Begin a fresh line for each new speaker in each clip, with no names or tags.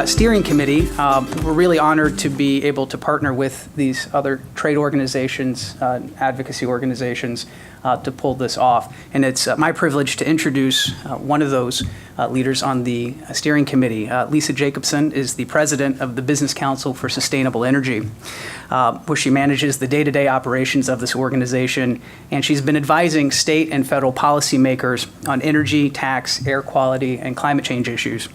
steering committee, we're really honored to be able to partner with these other trade organizations, advocacy organizations, to pull this off. And it's my privilege to introduce one of those leaders on the steering committee. Lisa Jacobson is the president of the Business Council for Sustainable Energy, where she manages the day-to-day operations of this organization, and she's been advising state and federal policymakers on energy, tax, air quality, and climate change issues.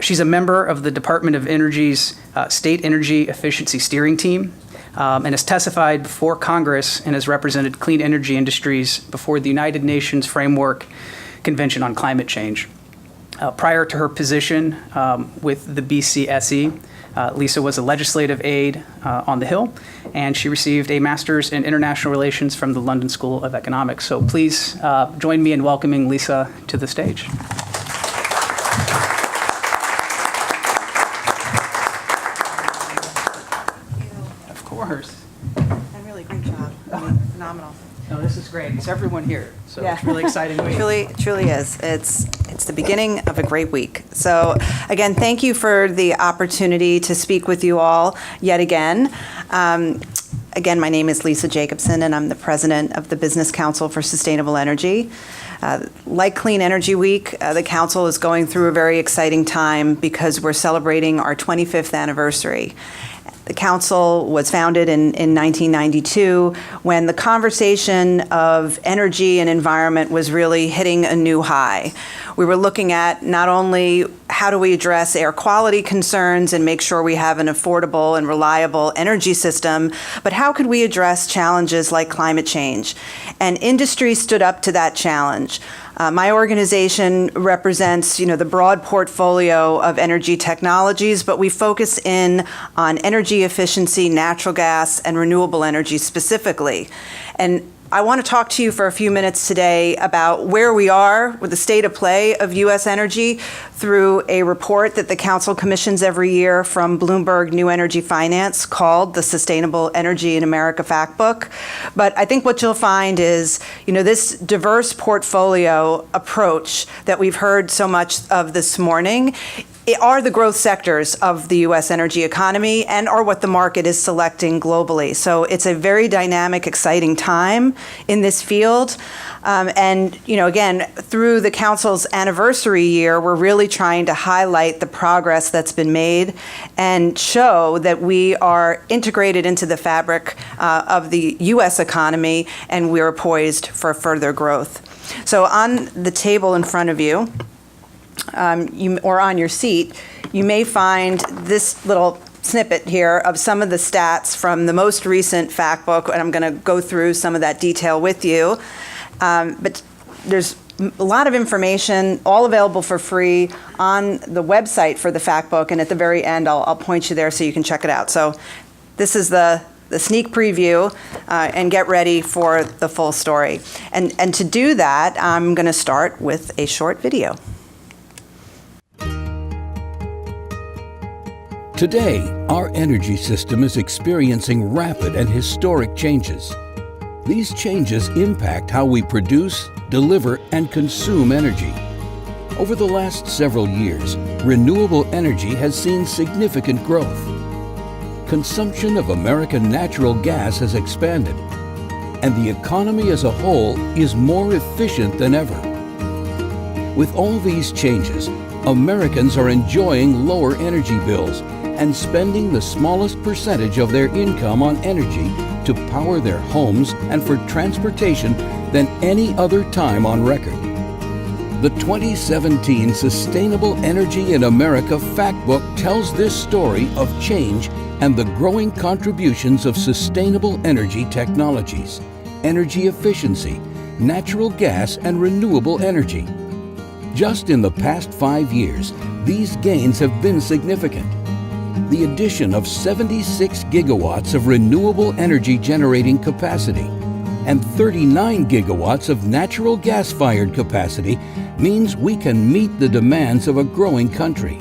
She's a member of the Department of Energy's State Energy Efficiency Steering Team, and has testified before Congress and has represented clean energy industries before the United Nations Framework Convention on Climate Change. Prior to her position with the BCSE, Lisa was a legislative aide on the Hill, and she received a master's in international relations from the London School of Economics. So please join me in welcoming Lisa to the stage.
And really great job. Phenomenal.
No, this is great. It's everyone here, so It's really exciting week.
Truly is. It's the beginning of a great week. So again, thank you for the opportunity to speak with you all yet again. Again, my name is Lisa Jacobson, and I'm the president of the Business Council for Sustainable Energy. Like Clean Energy Week, the Council is going through a very exciting time because we're celebrating our 25th anniversary. The Council was founded in 1992 when the conversation of energy and environment was really hitting a new high. We were looking at not only how do we address air quality concerns and make sure we have an affordable and reliable energy system, but how could we address challenges like climate change? And industry stood up to that challenge. My organization represents, the broad portfolio of energy technologies, but we focus in on energy efficiency, natural gas, and renewable energy specifically. And I want to talk to you for a few minutes today about where we are with the state of play of U.S. energy through a report that the Council commissions every year from Bloomberg New Energy Finance called the Sustainable Energy in America Factbook. But I think what you'll find is, this diverse portfolio approach that we've heard so much of this morning are the growth sectors of the U.S. energy economy and are what the market is selecting globally. So it's a very dynamic, exciting time in this field. And, again, through the Council's anniversary year, we're really trying to highlight the progress that's been made and show that we are integrated into the fabric of the U.S. economy, and we are poised for further growth. So on the table in front of you, or on your seat, you may find this little snippet here of some of the stats from the most recent Factbook, and I'm going to go through some of that detail with you. But there's a lot of information, all available for free on the website for the Factbook, and at the very end, I'll point you there so you can check it out. So this is the sneak preview, and get ready for the full story. And to do that, I'm going to start with a short video.
Today, our energy system is experiencing rapid and historic changes. These changes impact how we produce, deliver, and consume energy. Over the last several years, renewable energy has seen significant growth. Consumption of American natural gas has expanded, and the economy as a whole is more efficient than ever. With all these changes, Americans are enjoying lower energy bills and spending the smallest percentage of their income on energy to power their homes and for transportation than any other time on record. The 2017 Sustainable Energy in America Factbook tells this story of change and the growing contributions of sustainable energy technologies, energy efficiency, natural gas, and renewable energy. Just in the past 5 years, these gains have been significant. The addition of 76 gigawatts of renewable energy generating capacity and 39 gigawatts of natural gas-fired capacity means we can meet the demands of a growing country.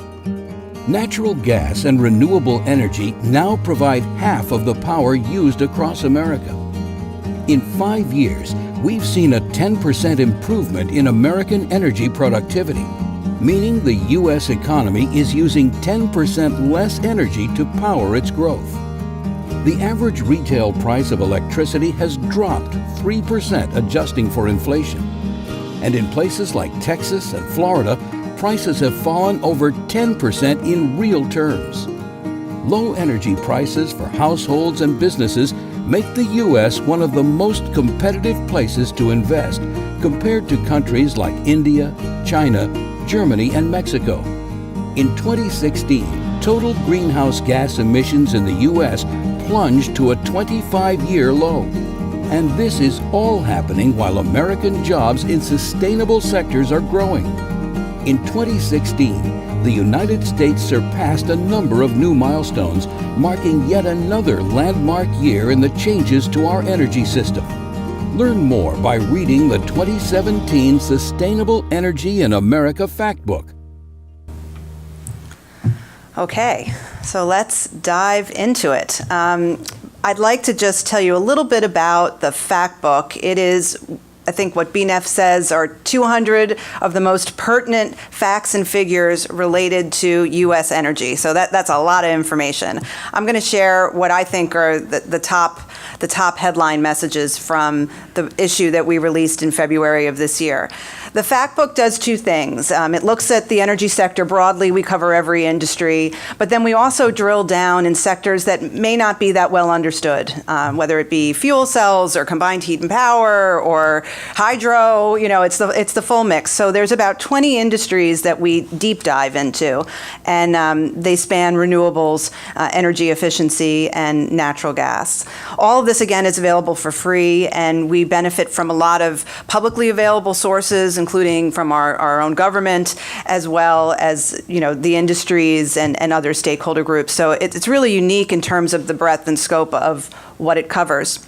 Natural gas and renewable energy now provide half of the power used across America. In 5 years, we've seen a 10% improvement in American energy productivity. meaning the U.S. economy is using 10% less energy to power its growth. The average retail price of electricity has dropped 3% adjusting for inflation. And in places like Texas and Florida, prices have fallen over 10% in real terms. Low energy prices for households and businesses make the U.S. one of the most competitive places to invest compared to countries like India, China, Germany, and Mexico. In 2016, total greenhouse gas emissions in the U.S. plunged to a 25-year low. And this is all happening while American jobs in sustainable sectors are growing. In 2016, the United States surpassed a number of new milestones, marking yet another landmark year in the changes to our energy system. Learn more by reading the 2017 Sustainable Energy in America Factbook.
Okay, so let's dive into it. I'd like to just tell you a little bit about the Factbook. It is, I think what BNEF says are 200 of the most pertinent facts and figures related to U.S. energy. So that's a lot of information. I'm going to share what I think are the top headline messages from the issue that we released in February of this year. The Factbook does two things. It looks at the energy sector broadly. We cover every industry, but then we also drill down in sectors that may not be that well understood, whether it be fuel cells or combined heat and power or hydro. You know, it's the full mix. So there's about 20 industries that we deep dive into, and they span renewables, energy efficiency, and natural gas. All of this, again, is available for free, and we benefit from a lot of publicly available sources, including from our own government, as well as, you know, the industries and other stakeholder groups. So it's really unique in terms of the breadth and scope of what it covers.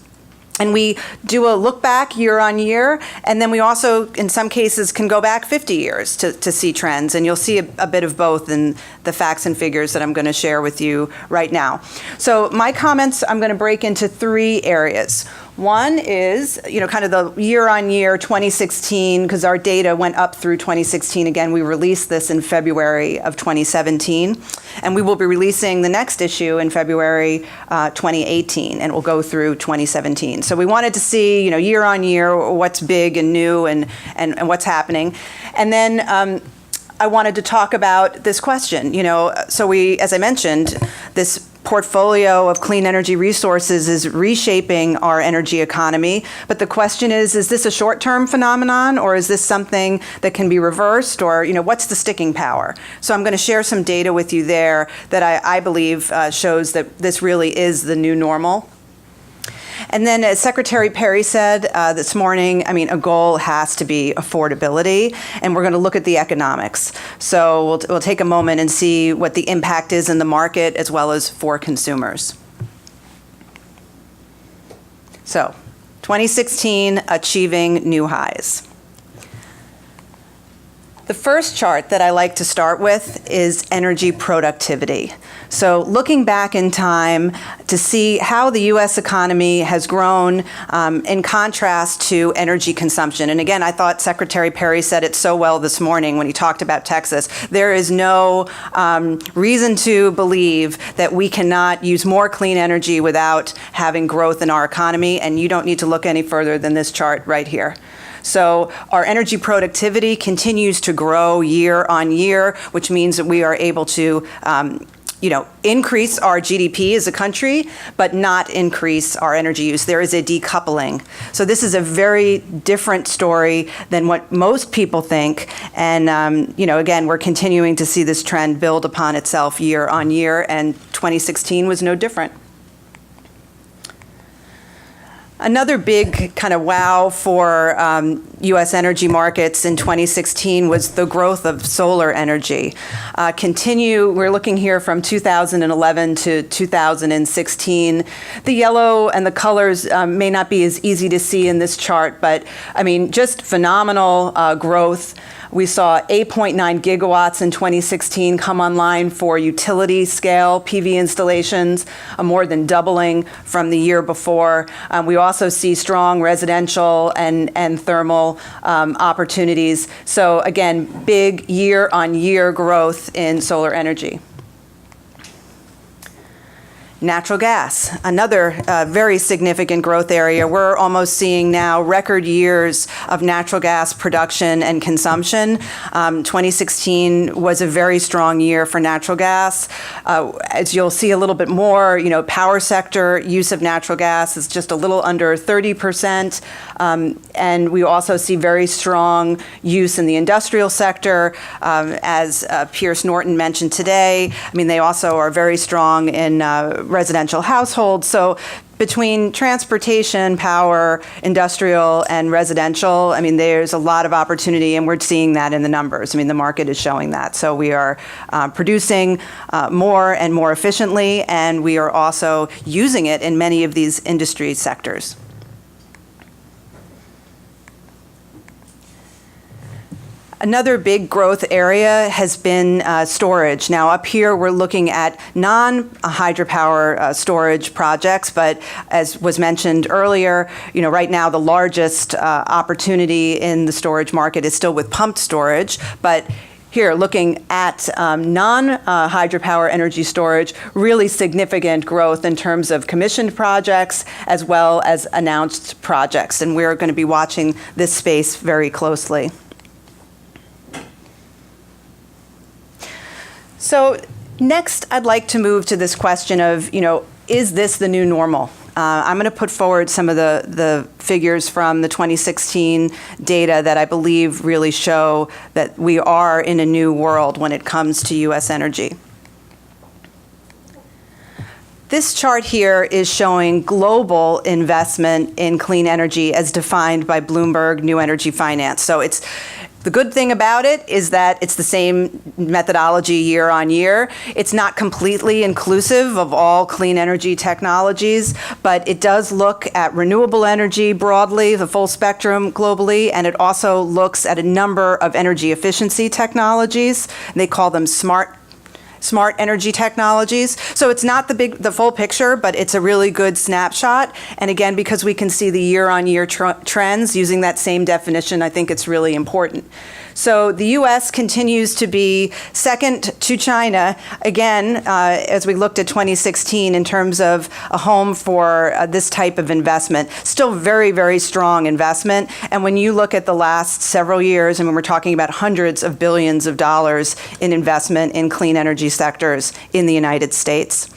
And we do a look back year on year, and then we also, in some cases, can go back 50 years to see trends. And you'll see a bit of both in the facts and figures that I'm going to share with you right now. So my comments, I'm going to break into three areas. One is, you know, kind of the year-on-year 2016, because our data went up through 2016. Again, we released this in February of 2017, and we will be releasing the next issue in February 2018, and it will go through 2017. So we wanted to see, you know, year-on-year what's big and new and what's happening. And then I wanted to talk about this question, you know, so we, as I mentioned, this portfolio of clean energy resources is reshaping our energy economy. But the question is this a short-term phenomenon, or is this something that can be reversed, or, you know, what's the sticking power? So I'm going to share some data with you there that I believe shows that this really is the new normal. And then, as Secretary Perry said this morning, I mean, a goal has to be affordability, and we're going to look at the economics. So we'll take a moment and see what the impact is in the market as well as for consumers. So, 2016, achieving new highs. The first chart that I like to start with is energy productivity. So looking back in time to see how the U.S. economy has grown in contrast to energy consumption. And again, I thought Secretary Perry said it so well this morning when he talked about Texas. There is no reason to believe that we cannot use more clean energy without having growth in our economy. And you don't need to look any further than this chart right here. So our energy productivity continues to grow year on year, which means that we are able to increase our GDP as a country, but not increase our energy use. There is a decoupling. So this is a very different story than what most people think. And, again, we're continuing to see this trend build upon itself year on year, and 2016 was no different. Another big kind of wow for U.S. energy markets in 2016 was the growth of solar energy. We're looking here from 2011 to 2016. The yellow and the colors may not be as easy to see in this chart, but I mean, just phenomenal growth. We saw 8.9 gigawatts in 2016 come online for utility scale PV installations, more than doubling from the year before. We also see strong residential and thermal opportunities. So again, big year-on-year growth in solar energy. Natural gas, another very significant growth area. We're almost seeing now record years of natural gas production and consumption. 2016 was a very strong year for natural gas. As you'll see a little bit more, power sector use of natural gas is just a little under 30%. And we also see very strong use in the industrial sector. As Pierce Norton mentioned today, they also are very strong in residential households. So between transportation, power, industrial, and residential, there's a lot of opportunity, and we're seeing that in the numbers. The market is showing that. So we are producing more and more efficiently, and we are also using it in many of these industry sectors. Another big growth area has been storage. Now up here we're looking at non-hydropower storage projects, but as was mentioned earlier, right now the largest opportunity in the storage market is still with pumped storage, but here, looking at non-hydropower energy storage, really significant growth in terms of commissioned projects as well as announced projects, and we're going to be watching this space very closely. So next, I'd like to move to this question of, is this the new normal? I'm going to put forward some of the figures from the 2016 data that I believe really show that we are in a new world when it comes to U.S. energy. This chart here is showing global investment in clean energy as defined by Bloomberg New Energy Finance. So the good thing about it is that it's the same methodology year on year. It's not completely inclusive of all clean energy technologies, but it does look at renewable energy broadly, the full spectrum globally, and it also looks at a number of energy efficiency technologies. They call them smart energy technologies. So it's not the full picture, but it's a really good snapshot. And again, because we can see the year-on-year trends using that same definition, I think it's really important. So the U.S. continues to be second to China, again, as we looked at 2016 in terms of a home for this type of investment. Still very, very strong investment. And when you look at the last several years, and when we're talking about hundreds of billions of dollars in investment in clean energy sectors in the United States.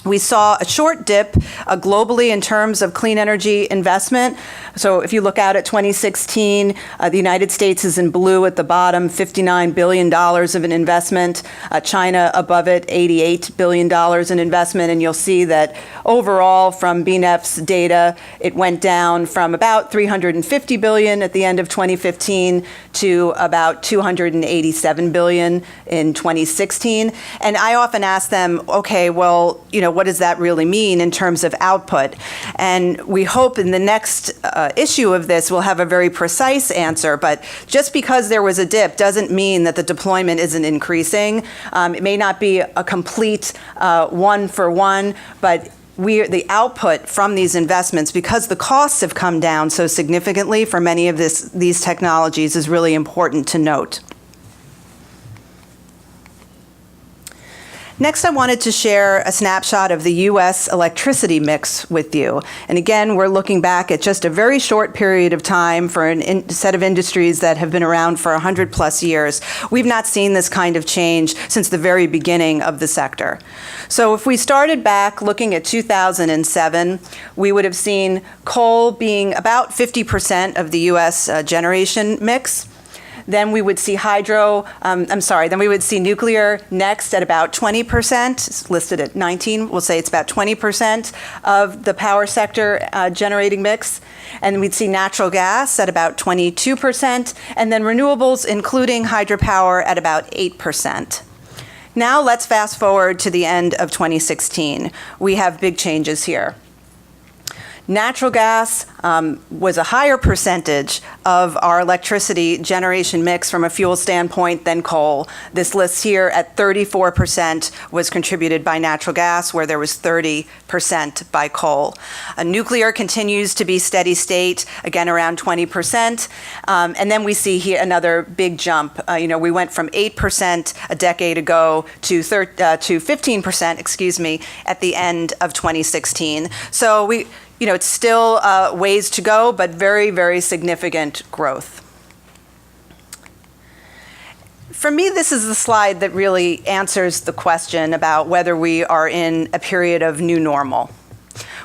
We saw a short dip globally in terms of clean energy investment. So if you look out at 2016, the United States is in blue at the bottom, $59 billion of an investment. China above it, $88 billion in investment. And you'll see that overall from BNEF's data, it went down from about $350 billion at the end of 2015 to about $287 billion in 2016. And I often ask them, okay, well, what does that really mean in terms of output? And we hope in the next issue of this we'll have a very precise answer, but just because there was a dip doesn't mean that the deployment isn't increasing. It may not be a complete one-for-one, but the output from these investments, because the costs have come down so significantly for many of these technologies, is really important to note. Next, I wanted to share a snapshot of the U.S. electricity mix with you. And again, we're looking back at just a very short period of time for a set of industries that have been around for 100 plus years. We've not seen this kind of change since the very beginning of the sector. So if we started back looking at 2007, we would have seen coal being about 50% of the U.S. Generation mix. Then we would see then we would see nuclear next at about 20%. It's listed at 19. We'll say it's about 20% of the power sector generating mix. And we'd see natural gas at about 22%, and then renewables, including hydropower, at about 8%. Now let's fast forward to the end of 2016. We have big changes here. Natural gas was a higher percentage of our electricity generation mix from a fuel standpoint than coal. This list here at 34% was contributed by natural gas, where there was 30% by coal. Nuclear continues to be steady state, again around 20%. And then we see here another big jump. We went from 8% a decade ago to 15%, at the end of 2016. So it's still ways to go, but very, very significant growth. For me, this is the slide that really answers the question about whether we are in a period of new normal.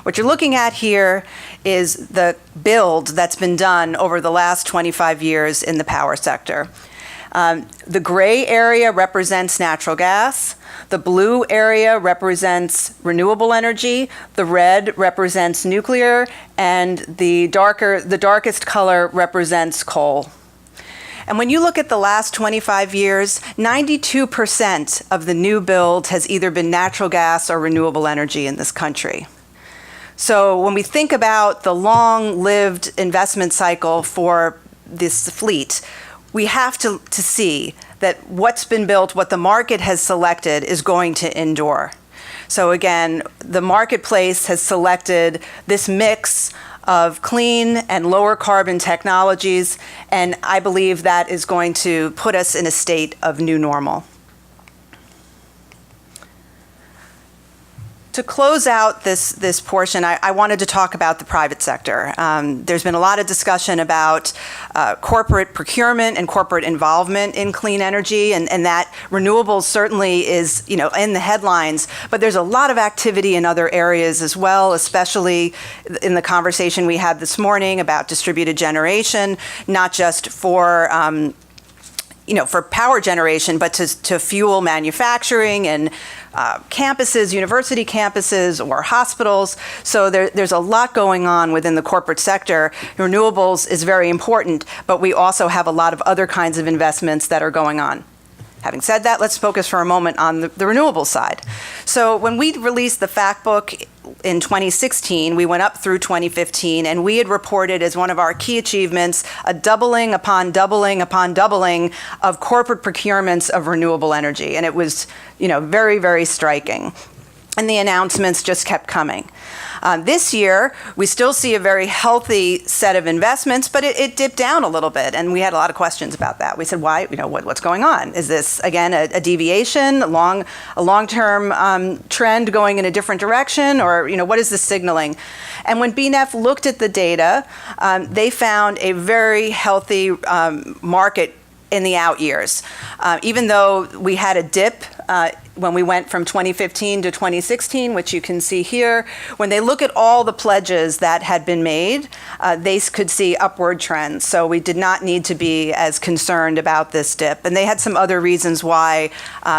What you're looking at here is the build that's been done over the last 25 years in the power sector. The gray area represents natural gas. The blue area represents renewable energy. The red represents nuclear, and the darkest color represents coal. And when you look at the last 25 years, 92% of the new build has either been natural gas or renewable energy in this country. So when we think about the long-lived investment cycle for this fleet, we have to see that what's been built, what the market has selected, is going to endure. So again, the marketplace has selected this mix of clean and lower carbon technologies, and I believe that is going to put us in a state of new normal. To close out this portion, I wanted to talk about the private sector. There's been a lot of discussion about corporate procurement and corporate involvement in clean energy, and that renewables certainly is in the headlines, but there's a lot of activity in other areas as well, especially in the conversation we had this morning about distributed generation, not just for for power generation, but to fuel manufacturing and campuses, university campuses, or hospitals. So there's a lot going on within the corporate sector. Renewables is very important, but we also have a lot of other kinds of investments that are going on. Having said that, let's focus for a moment on the renewable side. So when we released the Factbook in 2016, we went up through 2015, and we had reported as one of our key achievements a doubling upon doubling upon doubling of corporate procurements of renewable energy. And it was, very, very striking. And the announcements just kept coming. This year, we still see a very healthy set of investments, but it dipped down a little bit, and we had a lot of questions about that. We said, why? What's going on? Is this, again, a deviation, a long-term trend going in a different direction, or what is this signaling? And when BNEF looked at the data, they found a very healthy market in the out years. Even though we had a dip when we went from 2015 to 2016, which you can see here, when they look at all the pledges that had been made, they could see upward trends. So we did not need to be as concerned about this dip. And they had some other reasons why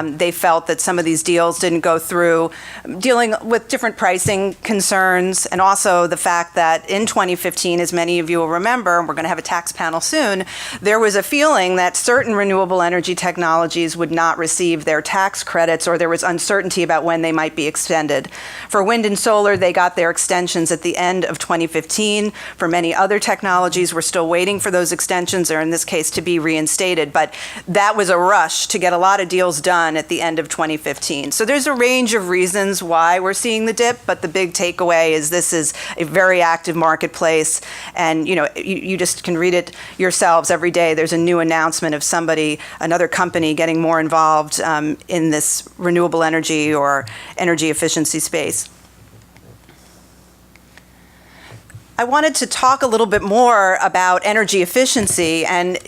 they felt that some of these deals didn't go through, dealing with different pricing concerns, and also the fact that in 2015, as many of you will remember, and we're going to have a tax panel soon, there was a feeling that certain renewable energy technologies would not receive their tax credits, or there was uncertainty about when they might be extended. For wind and solar, they got their extensions at the end of 2015. For many other technologies, we're still waiting for those extensions, or in this case, to be reinstated. But that was a rush to get a lot of deals done at the end of 2015. So there's a range of reasons why we're seeing the dip, but the big takeaway is this is a very active marketplace, and you just can read it yourselves every day. There's a new announcement of somebody, another company, getting more involved in this renewable energy or energy efficiency space. I wanted to talk a little bit more about energy efficiency, and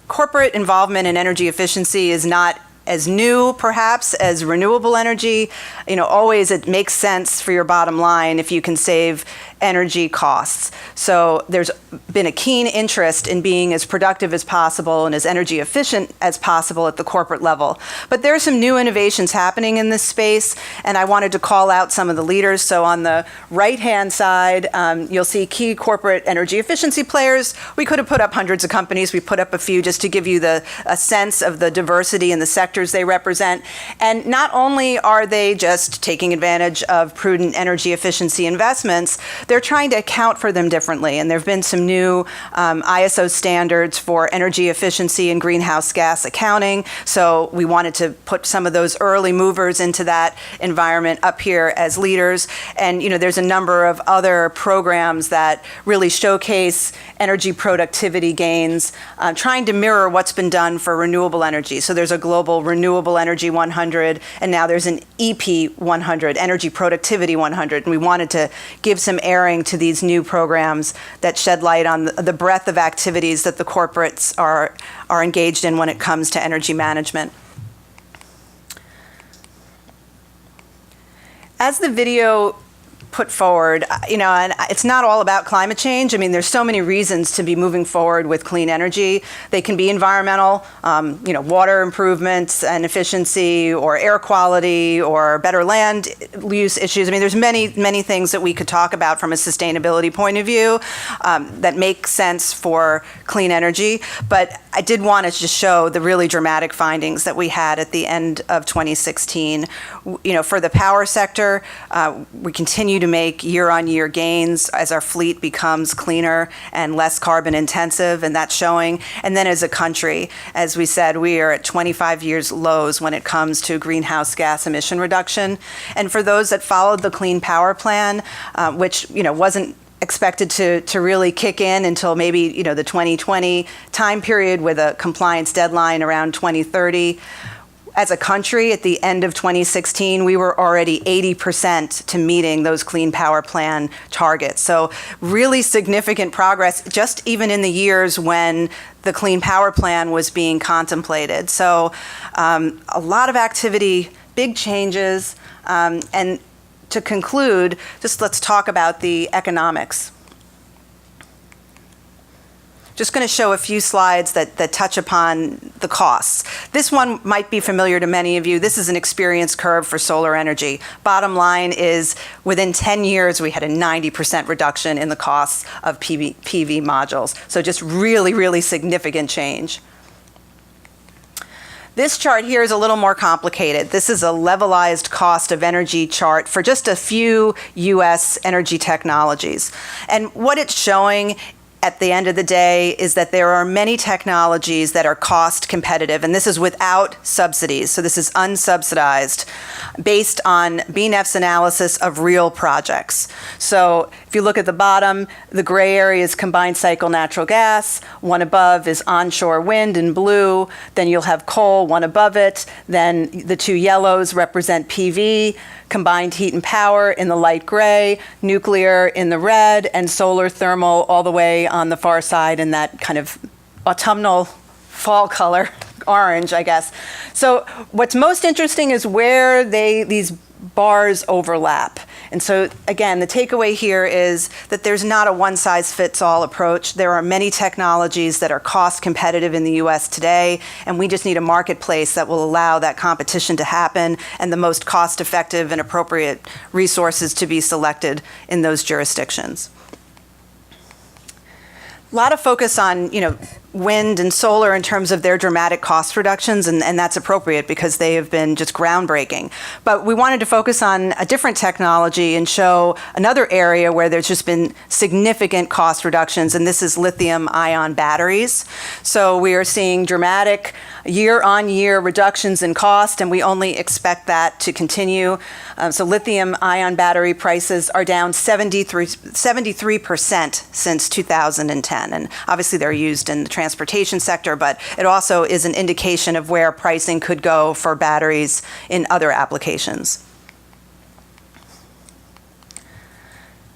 corporate involvement in energy efficiency is not as new, perhaps, as renewable energy. Always it makes sense for your bottom line if you can save energy costs. So there's been a keen interest in being as productive as possible and as energy efficient as possible at the corporate level. But there are some new innovations happening in this space, and I wanted to call out some of the leaders. So on the right-hand side, you'll see key corporate energy efficiency players. We could have put up hundreds of companies. We put up a few just to give you a sense of the diversity in the sectors they represent. And not only are they just taking advantage of prudent energy efficiency investments, they're trying to account for them differently. And there have been some new ISO standards for energy efficiency and greenhouse gas accounting. So we wanted to put some of those early movers into that environment up here as leaders. And there's a number of other programs that really showcase energy productivity gains, trying to mirror what's been done for renewable energy. So there's a global renewable energy 100, and now there's an EP 100, energy productivity 100. And we wanted to give some airing to these new programs that shed light on the breadth of activities that the corporates are engaged in when it comes to energy management. As the video put forward, and it's not all about climate change. I mean, there's so many reasons to be moving forward with clean energy. They can be environmental, water improvements and efficiency, or air quality, or better land use issues. I mean, there's many, many things that we could talk about from a sustainability point of view that make sense for clean energy. But I did want to just show the really dramatic findings that we had at the end of 2016. For the power sector, we continue to make year-on-year gains as our fleet becomes cleaner and less carbon intensive, and that's showing. And then as a country, as we said, we are at 25 years lows when it comes to greenhouse gas emission reduction. And for those that followed the Clean Power Plan, which wasn't expected to really kick in until maybe the 2020 time period with a compliance deadline around 2030. As a country, at the end of 2016, we were already 80% to meeting those Clean Power Plan targets. So really significant progress, just even in the years when the Clean Power Plan was being contemplated. So a lot of activity, big changes, and to conclude, just let's talk about the economics. Just going to show a few slides that touch upon the costs. This one might be familiar to many of you. This is an experience curve for solar energy. Bottom line is, within 10 years, we had a 90% reduction in the costs of PV modules. So just really, really significant change. This chart here is a little more complicated. This is a levelized cost of energy chart for just a few US energy technologies. And what it's showing at the end of the day is that there are many technologies that are cost competitive, and this is without subsidies, so this is unsubsidized, based on BNEF's analysis of real projects. So if you look at the bottom, the gray area is combined cycle natural gas, one above is onshore wind in blue, then you'll have coal, one above it, then the two yellows represent PV, combined heat and power in the light gray, nuclear in the red, and solar thermal all the way on the far side in that kind of autumnal fall color, orange, I guess. So what's most interesting is where these bars overlap. And so again, the takeaway here is that there's not a one-size-fits-all approach. There are many technologies that are cost competitive in the US today, and we just need a marketplace that will allow that competition to happen and the most cost-effective and appropriate resources to be selected in those jurisdictions. A lot of focus on, wind and solar in terms of their dramatic cost reductions, and that's appropriate because they have been just groundbreaking. But we wanted to focus on a different technology and show another area where there's just been significant cost reductions, and this is lithium-ion batteries. So we are seeing dramatic year-on-year reductions in cost, and we only expect that to continue. So lithium-ion battery prices are down 73% since 2010, and obviously they're used in the transportation sector, but it also is an indication of where pricing could go for batteries in other applications.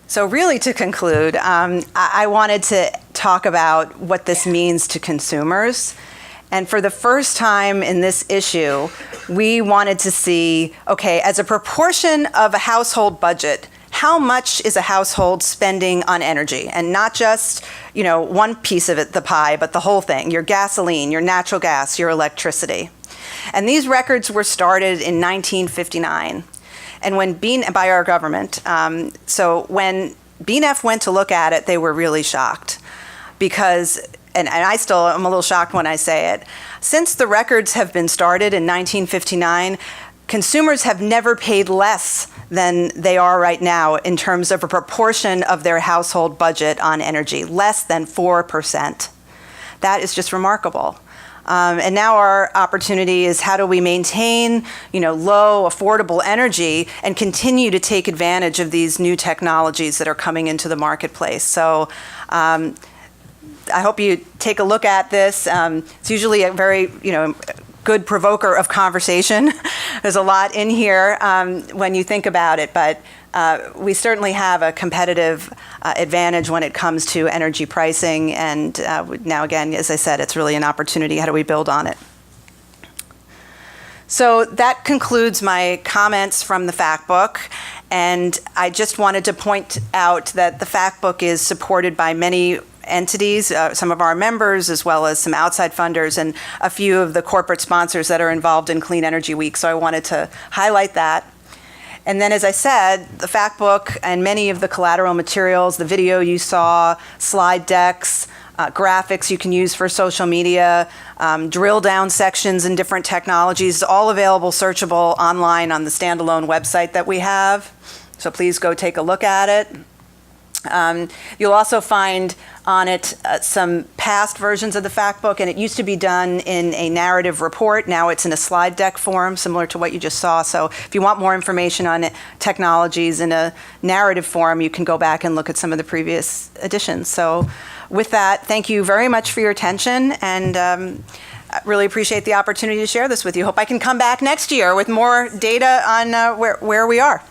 So really, to conclude, I wanted to talk about what this means to consumers. And for the first time in this issue, we wanted to see, okay, as a proportion of a household budget, how much is a household spending on energy? And not just, one piece of it, the pie, but the whole thing, your gasoline, your natural gas, your electricity. And these records were started in 1959. And by our government. So when BNEF went to look at it, they were really shocked because, and I still am a little shocked when I say it, since the records have been started in 1959, consumers have never paid less than they are right now in terms of a proportion of their household budget on energy, less than 4%. That is just remarkable. And now our opportunity is how do we maintain, low, affordable energy and continue to take advantage of these new technologies that are coming into the marketplace. So I hope you take a look at this. It's usually a very, good provoker of conversation. There's a lot in here when you think about it, but we certainly have a competitive advantage when it comes to energy pricing, and now again, as I said, it's really an opportunity. How do we build on it? So that concludes my comments from the Factbook, and I just wanted to point out that the Factbook is supported by many entities, some of our members, as well as some outside funders and a few of the corporate sponsors that are involved in Clean Energy Week. So I wanted to highlight that. And then, as I said, the Factbook and many of the collateral materials, the video you saw, slide decks, graphics you can use for social media, drill down sections in different technologies, all available, searchable online on the standalone website that we have. So please go take a look at it. You'll also find on it some past versions of the Factbook, and it used to be done in a narrative report. Now it's in a slide deck form, similar to what you just saw. So if you want more information on technologies in a narrative form, you can go back and look at some of the previous editions. So with that, thank you very much for your attention, and I really appreciate the opportunity to share this with you. Hope I can come back next year with more data on where we are.